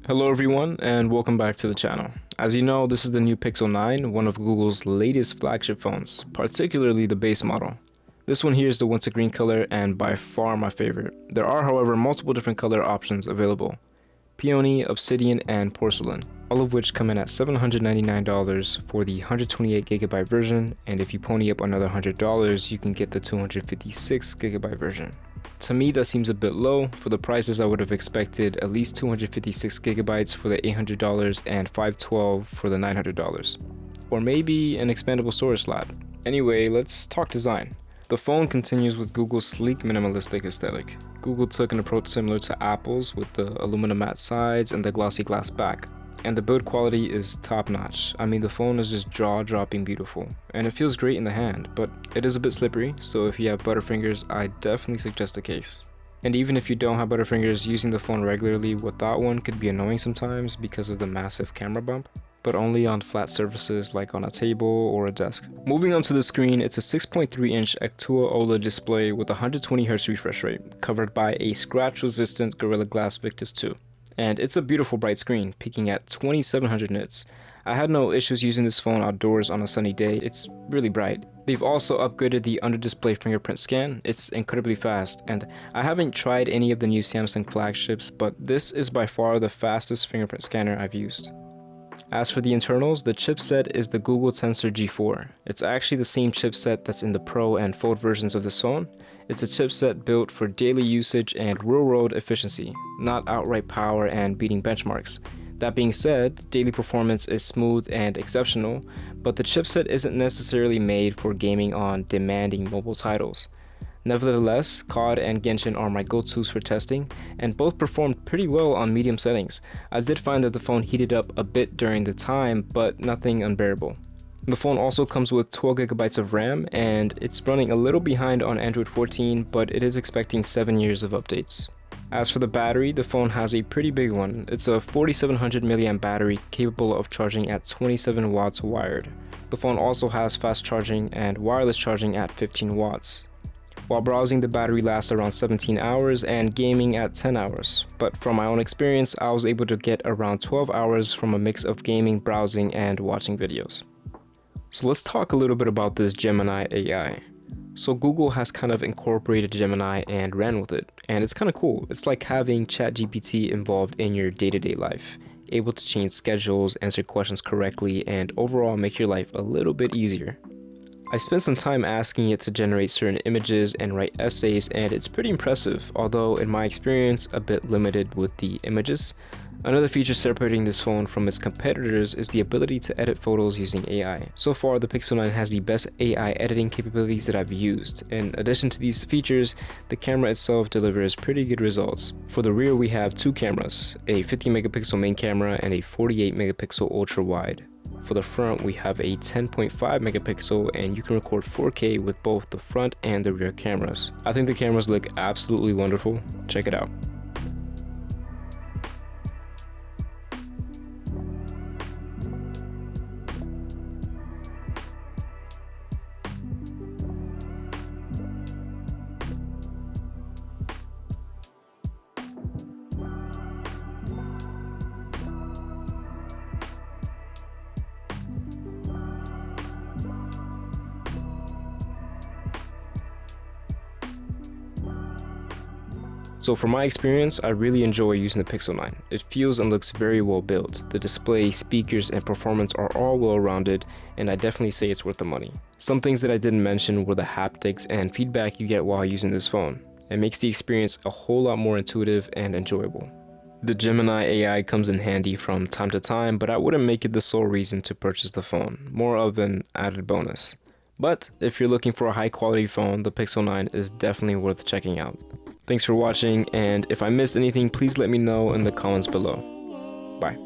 Hello everyone and welcome back to the channel. As you know, this is the new Pixel 9, one of Google's latest flagship phones, particularly the base model. This one here is the winter green color and by far my favorite. There are however multiple different color options available: peony, obsidian, and porcelain, all of which come in at $799 for the 128GB version, and if you pony up another $100 you can get the 256GB version. To me, that seems a bit low. For the prices, I would have expected at least 256GB for the $800 and 512 for the $900. Or maybe an expandable storage slot. Anyway, let's talk design. The phone continues with Google's sleek minimalistic aesthetic. Google took an approach similar to Apple's with the aluminum matte sides and the glossy glass back. And the build quality is top notch. I mean, the phone is just jaw-dropping beautiful, and it feels great in the hand, but it is a bit slippery, so if you have butterfingers, I definitely suggest a case. And even if you don't have butterfingers, using the phone regularly without one could be annoying sometimes because of the massive camera bump, but only on flat surfaces like on a table or a desk. Moving on to the screen, it's a 6.3-inch Actua OLED display with 120Hz refresh rate, covered by a scratch-resistant Gorilla Glass Victus 2. And it's a beautiful bright screen, peaking at 2700 nits. I had no issues using this phone outdoors on a sunny day. It's really bright. They've also upgraded the under-display fingerprint scan. It's incredibly fast, and I haven't tried any of the new Samsung flagships, but this is by far the fastest fingerprint scanner I've used. As for the internals, the chipset is the Google Tensor G4. It's actually the same chipset that's in the Pro and Fold versions of this phone. It's a chipset built for daily usage and real-world efficiency, not outright power and beating benchmarks. That being said, daily performance is smooth and exceptional, but the chipset isn't necessarily made for gaming on demanding mobile titles. Nevertheless, COD and Genshin are my go-tos for testing, and both performed pretty well on medium settings. I did find that the phone heated up a bit during the time, but nothing unbearable. The phone also comes with 12GB of RAM, and it's running a little behind on Android 14, but it is expecting 7 years of updates. As for the battery, the phone has a pretty big one. It's a 4700 mAh battery capable of charging at 27 watts wired. The phone also has fast charging and wireless charging at 15 watts. While browsing, the battery lasts around 17 hours and gaming at 10 hours. But from my own experience, I was able to get around 12 hours from a mix of gaming, browsing, and watching videos. So let's talk a little bit about this Gemini AI. So Google has kind of incorporated Gemini and ran with it, and it's kind of cool. It's like having ChatGPT involved in your day-to-day life, able to change schedules, answer questions correctly, and overall make your life a little bit easier. I spent some time asking it to generate certain images and write essays, and it's pretty impressive, although in my experience a bit limited with the images. Another feature separating this phone from its competitors is the ability to edit photos using AI. So far, the Pixel 9 has the best AI editing capabilities that I've used. In addition to these features, the camera itself delivers pretty good results. For the rear, we have two cameras, a 50MP main camera and a 48MP ultra wide. For the front, we have a 10.5MP and you can record 4K with both the front and the rear cameras. I think the cameras look absolutely wonderful. Check it out. So from my experience, I really enjoy using the Pixel 9. It feels and looks very well built. The display, speakers, and performance are all well rounded, and I definitely say it's worth the money. Some things that I didn't mention were the haptics and feedback you get while using this phone. It makes the experience a whole lot more intuitive and enjoyable. The Gemini AI comes in handy from time to time, but I wouldn't make it the sole reason to purchase the phone, more of an added bonus. But if you're looking for a high quality phone, the Pixel 9 is definitely worth checking out. Thanks for watching, and if I missed anything, please let me know in the comments below. Bye.